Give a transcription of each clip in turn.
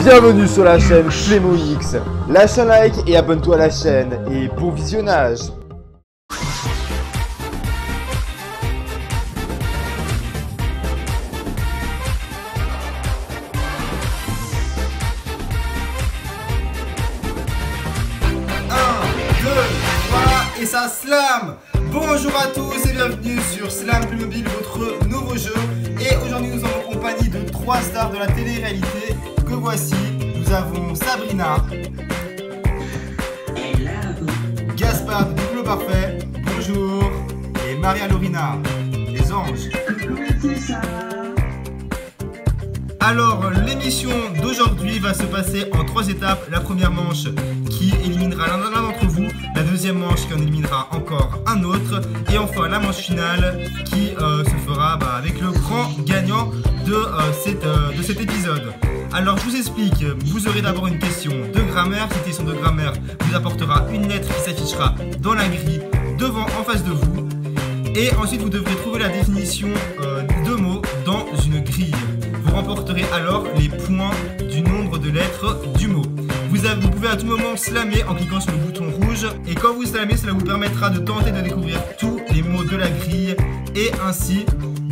Bienvenue sur la chaîne FlemoX. Lâche un like et abonne-toi à la chaîne et bon visionnage. Et ça slam. Bonjour à tous et bienvenue sur Slam Playmobil, votre nouveau jeu. Et aujourd'hui nous sommes en compagnie de 3 stars de la télé-réalité que voici. Nous avons Sabrina, Gaspard de Double Parfait, bonjour, et Maria Lorina, les anges. Alors, l'émission d'aujourd'hui va se passer en 3 étapes. La première manche qui éliminera l'un d'entre vous, la deuxième manche qui en éliminera encore un autre, et enfin la manche finale qui se fera avec le grand gagnant de cet épisode. Alors, je vous explique, vous aurez d'abord une question de grammaire. Cette question de grammaire vous apportera une lettre qui s'affichera dans la grille en face de vous. Et ensuite, vous devrez trouver la définition de mots dans une grille. Vous remporterez alors les points du nombre de lettres du mot. Vous pouvez à tout moment slammer en cliquant sur le bouton rouge. Et quand vous slammez, cela vous permettra de tenter de découvrir tous les mots de la grille et ainsi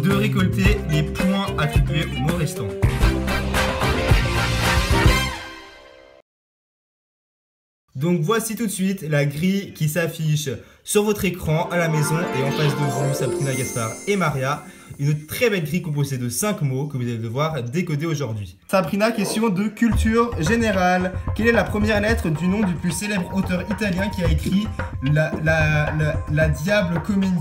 de récolter les points attribués aux mots restants. Donc voici tout de suite la grille qui s'affiche sur votre écran à la maison et en face de vous, Sabrina, Gaspard et Maria. Une très belle grille composée de 5 mots que vous allez devoir décoder aujourd'hui. Sabrina, question de culture générale. Quelle est la première lettre du nom du plus célèbre auteur italien qui a écrit la Diable Comédie?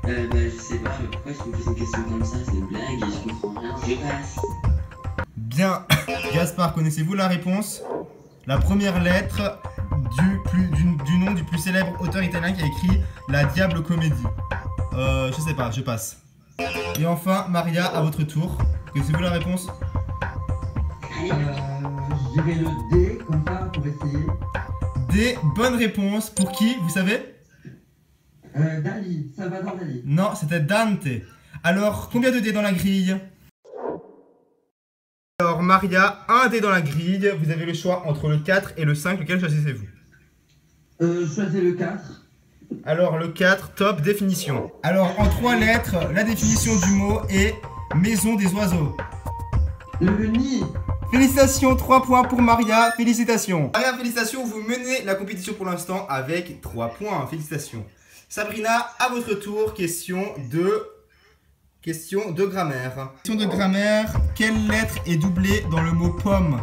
Je sais pas, pourquoi je me fais une question comme ça, c'est une blague et je comprends rien, je passe. Bien. Gaspard, connaissez-vous la réponse? La première lettre du nom du plus célèbre auteur italien qui a écrit la Diable Comédie. Je sais pas, je passe. Et enfin, Maria, à votre tour. Connaissez-vous la réponse? Je dirais le D, comme ça, pour essayer. D, bonne réponse. Pour qui, vous savez? Dali, Salvador Dali. Non, c'était Dante. Alors, combien de dés dans la grille? Alors, Maria, un dé dans la grille. Vous avez le choix entre le 4 et le 5. Lequel choisissez-vous? Je choisis le 4. Alors, le 4, top, définition. Alors, en 3 lettres, la définition du mot est maison des oiseaux. Le nid. Félicitations, 3 points pour Maria, félicitations. Maria, félicitations, vous menez la compétition pour l'instant avec 3 points, félicitations. Sabrina, à votre tour, question de grammaire. Question de grammaire, quelle lettre est doublée dans le mot pomme?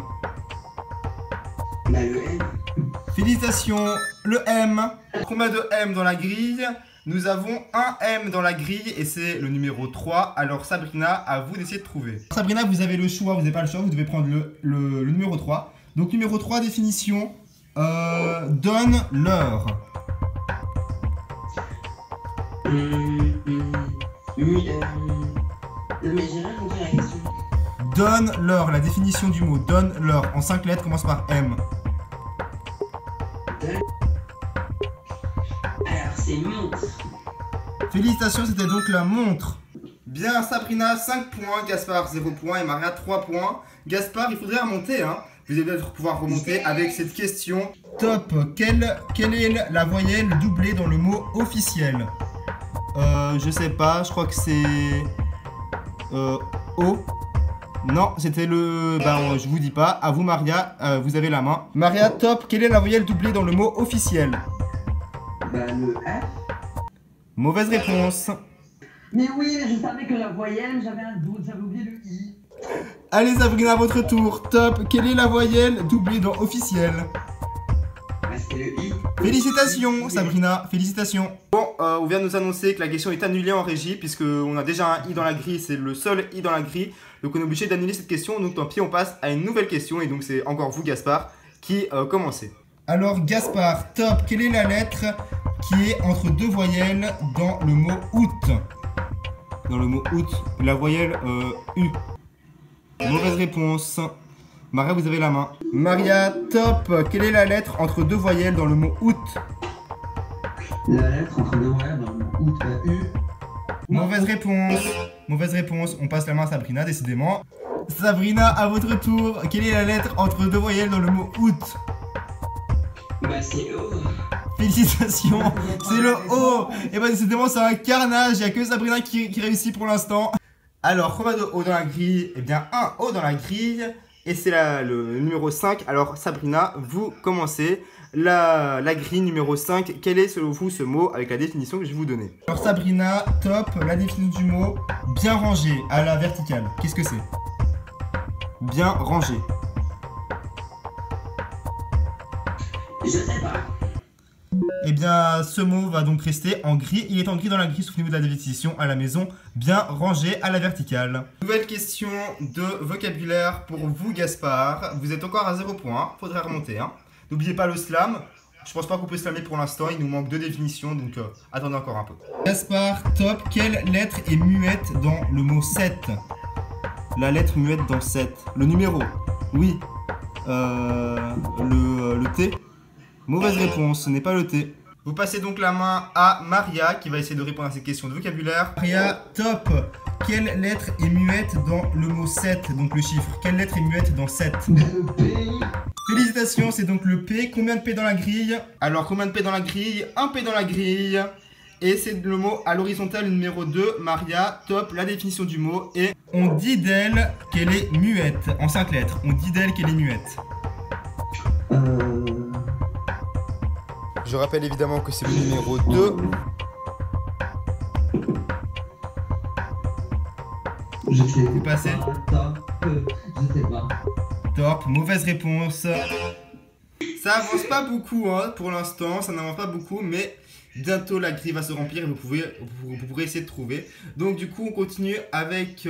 Le M. Félicitations, le M. Combien de M dans la grille? Nous avons un M dans la grille et c'est le numéro 3. Alors Sabrina, à vous d'essayer de trouver. Sabrina, vous avez le choix, vous n'avez pas le choix, vous devez prendre le numéro 3. Donc numéro 3, définition, donne l'heure. Mais j'ai rien compris la question. Donne l'heure, la définition du mot, donne l'heure. En 5 lettres, commence par M. Alors c'est montre. Félicitations, c'était donc la montre. Bien, Sabrina, 5 points, Gaspard, 0 points et Maria, 3 points. Gaspard, il faudrait remonter, hein. Vous allez pouvoir remonter avec cette question. Top, quelle est la voyelle doublée dans le mot officiel? Je sais pas, je crois que c'est... O. Non, c'était le... je vous dis pas. À vous, Maria, vous avez la main. Maria, top, quelle est la voyelle doublée dans le mot officiel? Le F. Mauvaise réponse. Mais oui, mais je savais que la voyelle, j'avais un doute, j'avais oublié le I. Allez, Sabrina, à votre tour. Top, quelle est la voyelle doublée dans officiel? C'est le I. Félicitations, Sabrina, félicitations. Bon, on vient de nous annoncer que la question est annulée en régie, puisqu'on a déjà un I dans la grille, c'est le seul I dans la grille. Donc on est obligé d'annuler cette question, donc tant pis, on passe à une nouvelle question, et donc c'est encore vous, Gaspard, qui commencez. Alors, Gaspard, top, quelle est la lettre qui est entre 2 voyelles dans le mot août? Dans le mot août, la voyelle U. Mauvaise réponse. Maria, vous avez la main. Maria, top. Quelle est la lettre entre 2 voyelles dans le mot août? La lettre entre 2 voyelles dans le mot août, U. Mauvaise réponse. Mauvaise réponse. On passe la main à Sabrina, décidément. Sabrina, à votre tour. Quelle est la lettre entre deux voyelles dans le mot août? Bah c'est O. Félicitations, c'est le O. Et bah décidément c'est un carnage, il n'y a que Sabrina qui réussit pour l'instant. Alors combien de O dans la grille? Eh bien un O dans la grille. Et c'est le numéro 5. Alors Sabrina, vous commencez la grille numéro 5. Quel est selon vous ce mot avec la définition que je vais vous donner? Alors Sabrina, top, la définition du mot bien rangé à la verticale. Qu'est-ce que c'est? Bien rangé. Je sais pas. Eh bien, ce mot va donc rester en gris. Il est en gris dans la grille, souvenez-vous de la définition à la maison. Bien rangé à la verticale. Nouvelle question de vocabulaire pour vous, Gaspard. Vous êtes encore à 0 points. Faudrait remonter. Hein. N'oubliez pas le slam. Je pense pas qu'on peut slammer pour l'instant. Il nous manque 2 définitions, donc attendez encore un peu. Gaspard, top. Quelle lettre est muette dans le mot 7? La lettre muette dans 7. Le numéro. Oui. Le T. Mauvaise réponse, ce n'est pas le T. Vous passez donc la main à Maria qui va essayer de répondre à cette question de vocabulaire. Maria, top. Quelle lettre est muette dans le mot 7, donc le chiffre? Quelle lettre est muette dans 7? Le P. Félicitations, c'est donc le P. Combien de P dans la grille? Alors, combien de P dans la grille? Un P dans la grille. Et c'est le mot à l'horizontale numéro 2. Maria, top, la définition du mot. Et on dit d'elle qu'elle est muette. En 5 lettres, on dit d'elle qu'elle est muette. Je rappelle évidemment que c'est le numéro 2. Je sais Vous passez. pas. Je sais pas. Top, mauvaise réponse. Ça avance pas beaucoup hein, pour l'instant, ça n'avance pas beaucoup, mais bientôt la grille va se remplir et vous pourrez essayer de trouver. Donc du coup on continue avec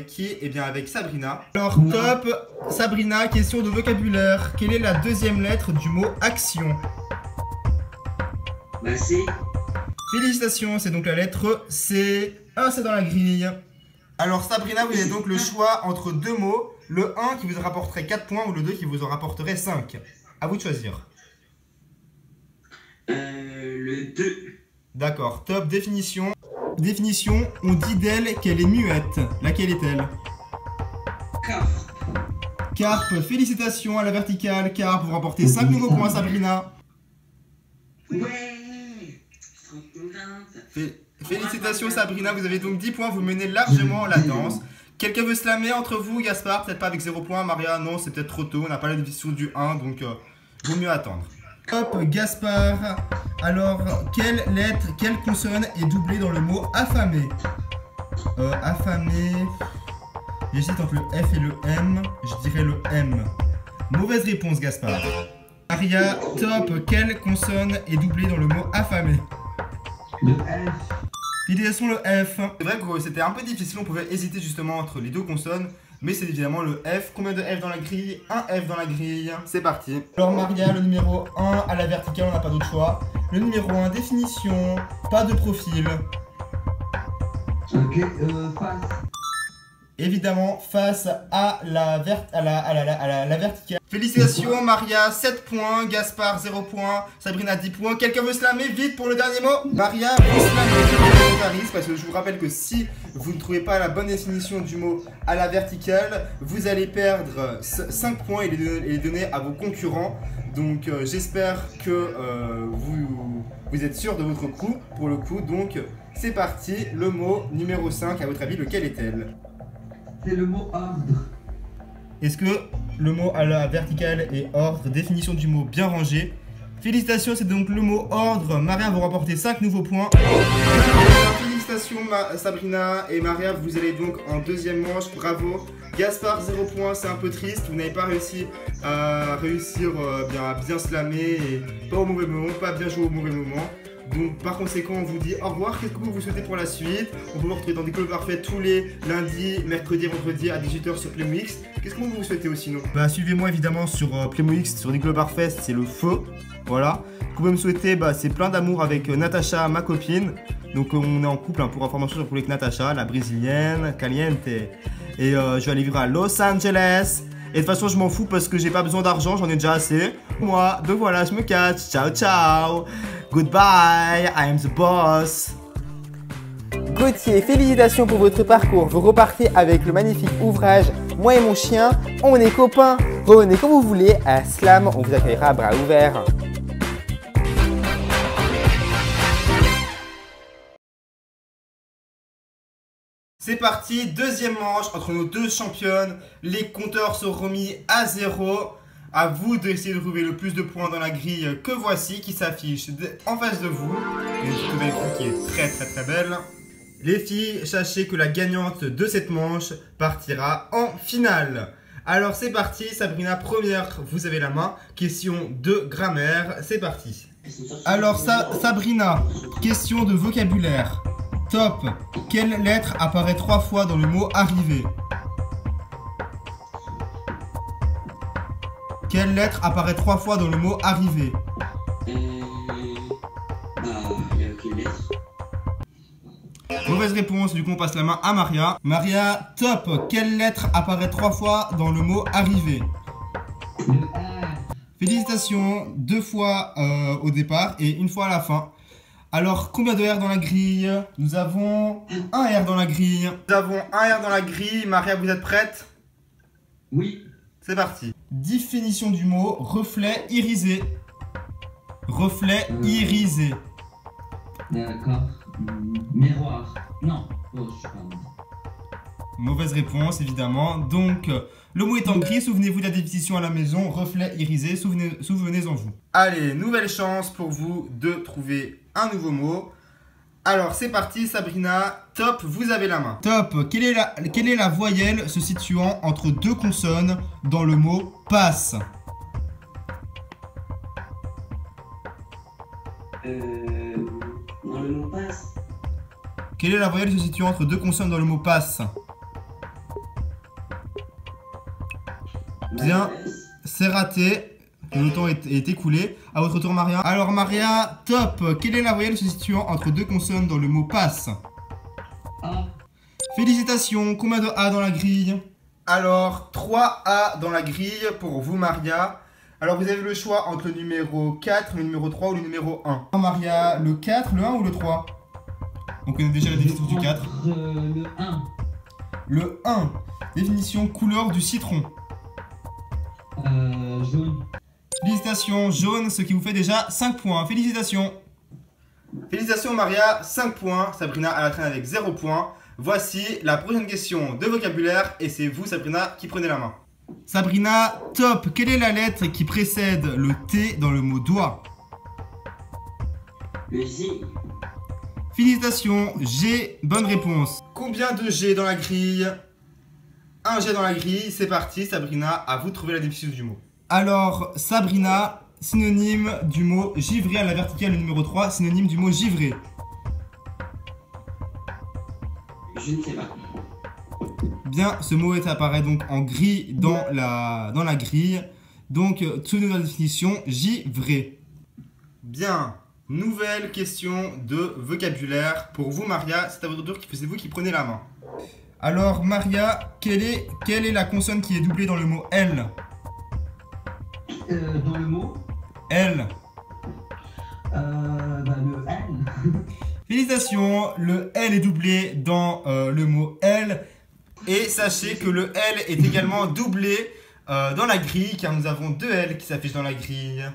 qui? Eh bien avec Sabrina. Alors top, Sabrina, question de vocabulaire. Quelle est la deuxième lettre du mot action? Bah c'est. Félicitations, c'est donc la lettre C. Un c'est dans la grille. Alors Sabrina, vous avez donc le choix entre 2 mots. Le 1 qui vous rapporterait 4 points ou le 2 qui vous en rapporterait 5. À vous de choisir. Le 2. D'accord, top, définition. Définition, on dit d'elle qu'elle est muette. Laquelle est-elle? Carpe. Carpe, félicitations à la verticale. Carpe, vous remportez 5 nouveaux points, Sabrina. Ouais. Je suis trop contente. Félicitations, Sabrina, vous avez donc 10 points. Vous menez largement la danse. Quelqu'un veut slammer entre vous, Gaspard? Peut-être pas avec 0 points. Maria, non, c'est peut-être trop tôt. On n'a pas la définition du 1, donc vaut mieux attendre. Hop, Gaspard. Alors, quelle lettre, quelle consonne est doublée dans le mot affamé? Affamé. J'hésite entre le F et le M. Je dirais le M. Mauvaise réponse, Gaspard. Maria, top. Quelle consonne est doublée dans le mot affamé? Le F. Félicitations, le F. C'est vrai que c'était un peu difficile, on pouvait hésiter justement entre les 2 consonnes, mais c'est évidemment le F. Combien de F dans la grille? Un F dans la grille. C'est parti. Alors Maria, le numéro 1 à la verticale, on n'a pas d'autre choix. Le numéro 1, définition, pas de profil. Ok, face. Évidemment, face à la verticale. Félicitations, Maria, 7 points. Gaspard, 0 points. Sabrina, 10 points. Quelqu'un veut slammer vite pour le dernier mot? Maria, vous slammez parce que je vous rappelle que si vous ne trouvez pas la bonne définition du mot à la verticale, vous allez perdre 5 points et les donner à vos concurrents. Donc, j'espère que vous êtes sûr de votre coup pour le coup. Donc, c'est parti. Le mot numéro 5, à votre avis, lequel est-elle? C'est le mot ordre. Est-ce que le mot à la verticale est ordre? Définition du mot bien rangé. Félicitations, c'est donc le mot ordre. Maria, vous remportez 5 nouveaux points. Félicitations Sabrina et Maria, vous allez donc en deuxième manche. Bravo. Gaspard, 0 points, c'est un peu triste. Vous n'avez pas réussi à bien slammer et pas au mauvais moment, pas bien jouer au mauvais moment. Donc par conséquent on vous dit au revoir. Qu'est-ce que vous souhaitez pour la suite? On peut vous retrouver dans des clubs parfaits tous les lundis, mercredis, vendredis à 18h sur PlaymoX. Qu'est-ce que vous souhaitez aussi sinon? Bah suivez-moi évidemment sur PlaymoX, sur Nicolas Parfait, c'est le feu. Voilà. Vous pouvez me souhaiter c'est plein d'amour avec Natacha, ma copine. Donc on est en couple pour information sur avec Natacha, la brésilienne, caliente. Et je vais aller vivre à Los Angeles. Et de toute façon je m'en fous parce que j'ai pas besoin d'argent, j'en ai déjà assez. Moi, donc voilà, je me cache. Ciao ciao. Goodbye, I am the boss. Gauthier, félicitations pour votre parcours. Vous repartez avec le magnifique ouvrage Moi et mon chien, on est copains. Revenez quand vous voulez à Slam, on vous accueillera à bras ouverts. C'est parti, deuxième manche entre nos deux championnes. Les compteurs sont remis à 0. À vous d'essayer de trouver le plus de points dans la grille que voici, qui s'affiche en face de vous. Une petite nouvelle grille qui est très belle. Les filles, sachez que la gagnante de cette manche partira en finale. Alors c'est parti, Sabrina, première, vous avez la main. Question de grammaire, c'est parti. Alors Sabrina, question de vocabulaire. Top. Quelle lettre apparaît 3 fois dans le mot arriver? Quelle lettre apparaît 3 fois dans le mot arriver? Il n'y a aucune lettre. Mauvaise réponse, du coup on passe la main à Maria. Maria, top. Quelle lettre apparaît 3 fois dans le mot arriver? Le R. Félicitations, 2 fois au départ et 1 fois à la fin. Alors, combien de R dans la grille? Nous avons un R dans la grille. Nous avons un R dans la grille. Maria, vous êtes prête? Oui. C'est parti. Définition du mot reflet irisé. Reflet irisé. D'accord. Miroir. Non. Oh, je sais pas. Mauvaise réponse, évidemment. Donc, le mot est en gris. Souvenez-vous de la définition à la maison. Reflet irisé. Souvenez-en vous. Allez, nouvelle chance pour vous de trouver un nouveau mot. Alors, c'est parti, Sabrina. Top, vous avez la main. Top. Quelle est la voyelle se situant entre deux consonnes dans le mot passe? Dans le mot passe. Quelle est la voyelle se situant entre deux consonnes dans le mot passe? Bien, c'est raté. Le temps est écoulé. À votre tour, Maria. Alors, Maria, top. Quelle est la voyelle se situant entre deux consonnes dans le mot passe? A. Félicitations. Combien de A dans la grille? Alors, 3 A dans la grille pour vous, Maria. Alors, vous avez le choix entre le numéro 4, le numéro 3 ou le numéro 1. Maria, le 4, le 1 ou le 3? On connaît déjà la définition du 4. Le 1. Le 1. Définition couleur du citron. Jaune. Félicitations, jaune, ce qui vous fait déjà 5 points. Félicitations. Félicitations, Maria, 5 points. Sabrina à la traîne avec 0 points. Voici la prochaine question de vocabulaire et c'est vous, Sabrina, qui prenez la main. Sabrina, top. Quelle est la lettre qui précède le T dans le mot doigt? Le G. Félicitations, G, bonne réponse. Combien de G dans la grille? Un G dans la grille, c'est parti, Sabrina, à vous de trouver la définition du mot. Alors, Sabrina, synonyme du mot givré à la verticale, le numéro 3, synonyme du mot givré. Je ne sais pas. Bien, ce mot apparaît donc en gris dans la grille. Donc, souvenez-vous de la définition, givré. Bien, nouvelle question de vocabulaire pour vous, Maria. C'est à votre tour, c'est vous qui prenez la main. Alors, Maria, quelle est la consonne qui est doublée dans le mot L? Dans le mot L. Le L. Félicitations, le L est doublé dans le mot L. Et sachez que le L est également doublé dans la grille, car nous avons 2 L qui s'affichent dans la grille.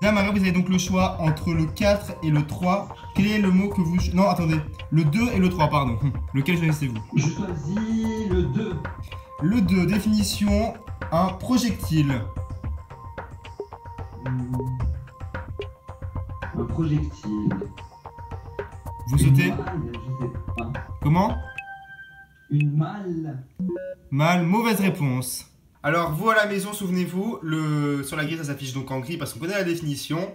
Là, Maria, vous avez donc le choix entre le 4 et le 3. Quel est le mot que vous... Non, attendez. Le 2 et le 3, pardon. Lequel choisissez-vous? Je choisis le 2. Le 2, définition, un projectile. Un projectile. Vous sautez? Je sais pas. Comment? Une malle. Mal, mauvaise réponse. Alors, vous à la maison, souvenez-vous, sur la grille, ça s'affiche donc en gris parce qu'on connaît la définition.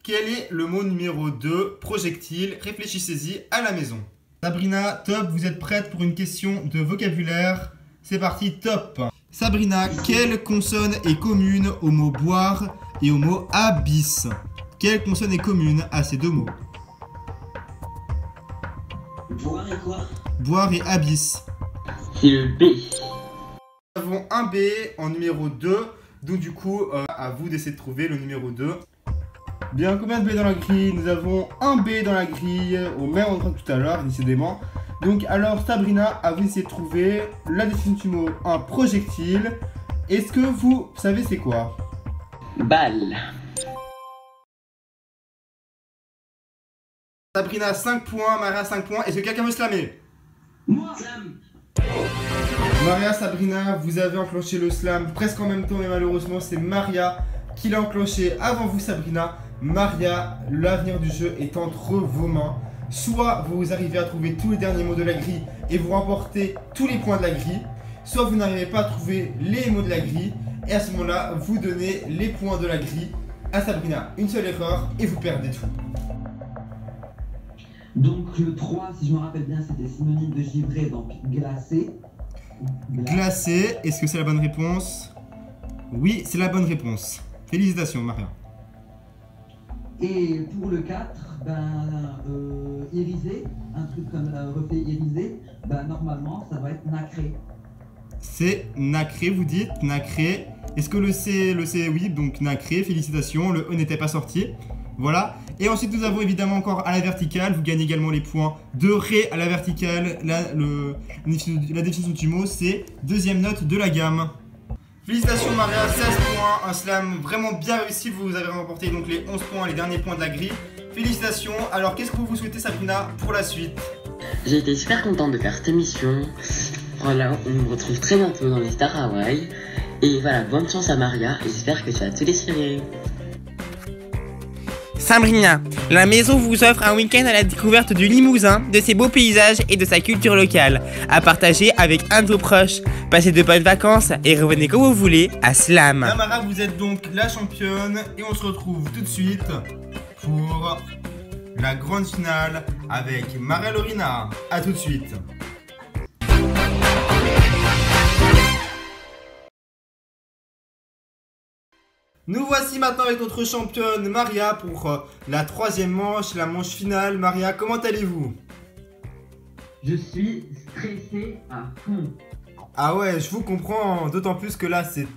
Quel est le mot numéro 2? Projectile. Réfléchissez-y à la maison. Sabrina, top, vous êtes prête pour une question de vocabulaire? C'est parti, top. Sabrina, quelle consonne est commune au mot boire et au mot abysse? Quelle consonne est commune à ces deux mots? Boire et quoi? Boire et abysse. C'est le B. Nous avons un B en numéro 2. Donc du coup, à vous d'essayer de trouver le numéro 2. Bien, combien de B dans la grille? Nous avons un B dans la grille, au même endroit que tout à l'heure, décidément. Donc, alors, Sabrina, à vous d'essayer de trouver la définition du mot un projectile. Est-ce que vous savez c'est quoi? Balle. Sabrina, 5 points, Maria, 5 points. Est-ce que quelqu'un veut slammer? Moi, Maria, Sabrina, vous avez enclenché le slam presque en même temps, mais malheureusement, c'est Maria qui l'a enclenché avant vous, Sabrina. Maria, l'avenir du jeu est entre vos mains. Soit vous arrivez à trouver tous les derniers mots de la grille et vous remportez tous les points de la grille, soit vous n'arrivez pas à trouver les mots de la grille et à ce moment-là, vous donnez les points de la grille à Sabrina. Une seule erreur et vous perdez tout. donc le 3, si je me rappelle bien, c'était synonyme de givré, donc glacé. Glacé, est-ce que c'est la bonne réponse? Oui, c'est la bonne réponse. Félicitations, Maria. Et pour le 4, irisé, un truc comme reflet irisé, normalement ça va être nacré. C'est nacré, vous dites, nacré. Est-ce que le C, oui, donc nacré, félicitations, le E n'était pas sorti. Voilà. Et ensuite, nous avons évidemment encore à la verticale, vous gagnez également les points de Ré à la verticale. La définition du mot, c'est deuxième note de la gamme. Félicitations Maria, 16 points, un slam vraiment bien réussi, vous avez remporté donc les 11 points, les derniers points de la grille. Félicitations, alors qu'est-ce que vous souhaitez Sabrina pour la suite? J'ai été super contente de faire cette émission. Voilà, on me retrouve très bientôt dans les Stars Hawaii. Et voilà, bonne chance à Maria et j'espère que tu vas tout déchirer. Sabrina, la maison vous offre un week-end à la découverte du Limousin, de ses beaux paysages et de sa culture locale, à partager avec un de vos proches. Passez de bonnes vacances et revenez quand vous voulez à Slam. Mara, vous êtes donc la championne et on se retrouve tout de suite pour la grande finale avec Maria Lorina. A tout de suite. Nous voici maintenant avec notre championne Maria pour la troisième manche, la manche finale. Maria, comment allez-vous? Je suis stressé à fond. Ah ouais, je vous comprends, d'autant plus que là c'est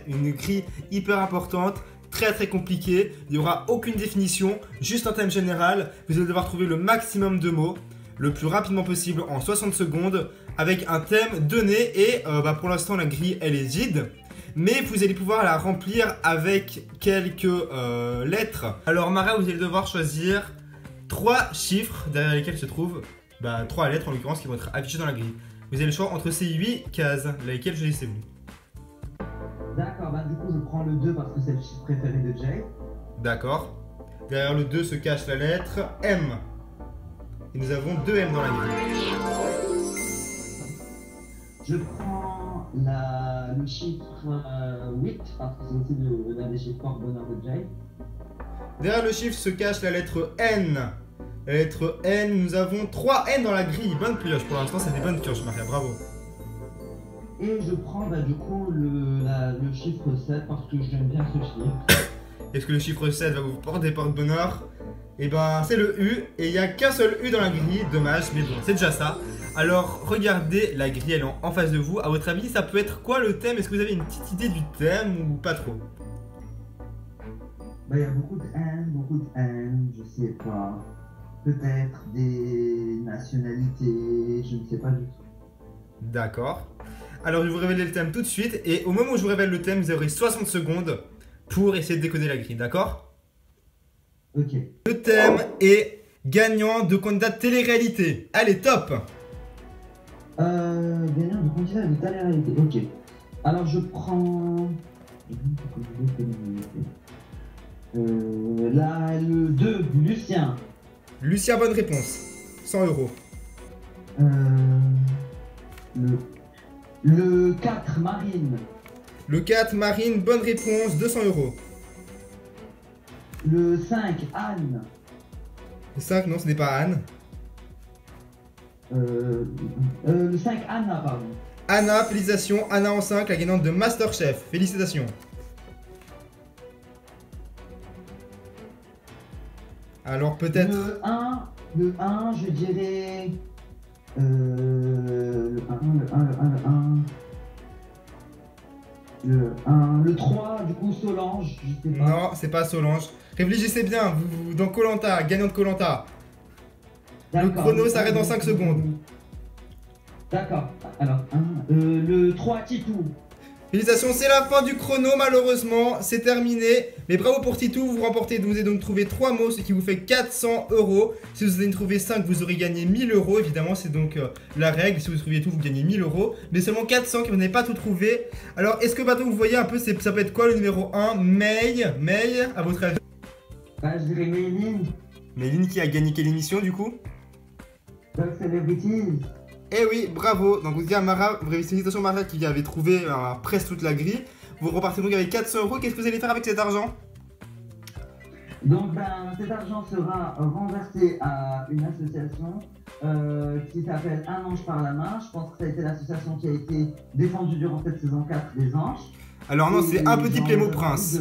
une grille hyper importante, très compliquée. Il n'y aura aucune définition, juste un thème général. Vous allez devoir trouver le maximum de mots, le plus rapidement possible en 60 secondes, avec un thème donné et pour l'instant la grille elle est vide. Mais vous allez pouvoir la remplir avec quelques lettres. Alors Maria, vous allez devoir choisir 3 chiffres derrière lesquels se trouvent 3 lettres en l'occurrence qui vont être affichées dans la grille. Vous avez le choix entre ces 8 cases, lesquelles choisissez-vous? D'accord, du coup je prends le 2 parce que c'est le chiffre préféré de Jay. D'accord. Derrière le 2 se cache la lettre M. Et nous avons 2 M dans la grille. Je prends le chiffre 8 parce que c'est aussi l'un des chiffres porte-bonheur de Jay. Derrière le chiffre se cache la lettre N. La lettre N, nous avons 3 N dans la grille. Bonne pioche, pour l'instant c'est des bonnes pioches Maria, bravo. Et je prends du coup le chiffre 7 parce que j'aime bien ce chiffre. Est-ce que le chiffre 7 va vous porter porte-bonheur? Et c'est le U, et il n'y a qu'un seul U dans la grille, dommage, mais bon, c'est déjà ça. Alors, regardez, la grille, elle est en face de vous. À votre avis, ça peut être quoi le thème? Est-ce que vous avez une petite idée du thème ou pas trop? Il y a beaucoup de haine, je sais pas. Peut-être des nationalités, je ne sais pas du tout. D'accord. Alors, je vais vous révéler le thème tout de suite, et au moment où je vous révèle le thème, vous aurez 60 secondes pour essayer de décoder la grille, d'accord? Ok. Le thème est gagnant de candidat de télé-réalité. Allez, top! Gagnant de candidat de télé-réalité, ok. Alors je prends... le 2, Lucien. Lucien, bonne réponse. 100 €. Le 4, Marine. Le 4, Marine, bonne réponse, 200 €. Le 5, Anne. Le 5, non, ce n'est pas Anne. Le 5, Anna, pardon. Anna, félicitations. Anna en 5, la gagnante de Masterchef. Félicitations. Alors peut-être... Le 1, je dirais... Le 1. Le 3, du coup, Solange, je sais pas. Non, c'est pas Solange. Réfléchissez bien, dans Koh-Lanta, gagnant de Koh-Lanta. Le chrono s'arrête dans 5 secondes. D'accord. Alors, le 3, Titou. Félicitations, c'est la fin du chrono, malheureusement, c'est terminé. Mais bravo pour Titou, vous remportez, vous avez donc trouvé 3 mots, ce qui vous fait 400 €. Si vous avez trouvé 5, vous aurez gagné 1000 €, évidemment, c'est donc la règle. Si vous trouviez tout, vous gagnez 1000 €. Mais seulement 400 que vous n'avez pas tout trouvé. Alors, est-ce que maintenant vous voyez un peu, ça peut être quoi le numéro 1? May, à votre avis? Je dirais Méline. Méline qui a gagné quelle émission du coup? Dog Celebrities. Eh oui, bravo. Donc vous dites à Mara, félicitations Mara qui avait trouvé presque toute la grille. Vous repartez donc avec 400 €. Qu'est-ce que vous allez faire avec cet argent? Donc cet argent sera renversé à une association qui s'appelle Un ange par la main. Je pense que ça a été l'association qui a été défendue durant cette saison 4 des anges. Alors non, c'est Un Petit Plémo Prince.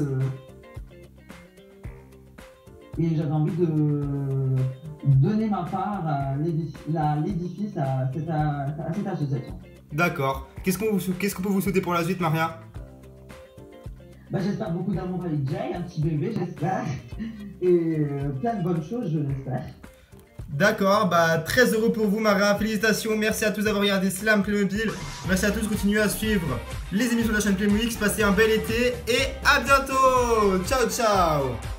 Et j'avais envie de donner ma part à l'édifice à cette association. D'accord. Qu'est-ce qu'on peut vous souhaiter pour la suite, Maria? J'espère beaucoup d'amour avec Jay, un petit bébé, j'espère. Et plein de bonnes choses, je l'espère. D'accord, 13 € pour vous, Maria. Félicitations, merci à tous d'avoir regardé Slam Playmobil. Merci à tous, continuez à suivre les émissions de la chaîne Playmobil. Passez un bel été et à bientôt. Ciao, ciao.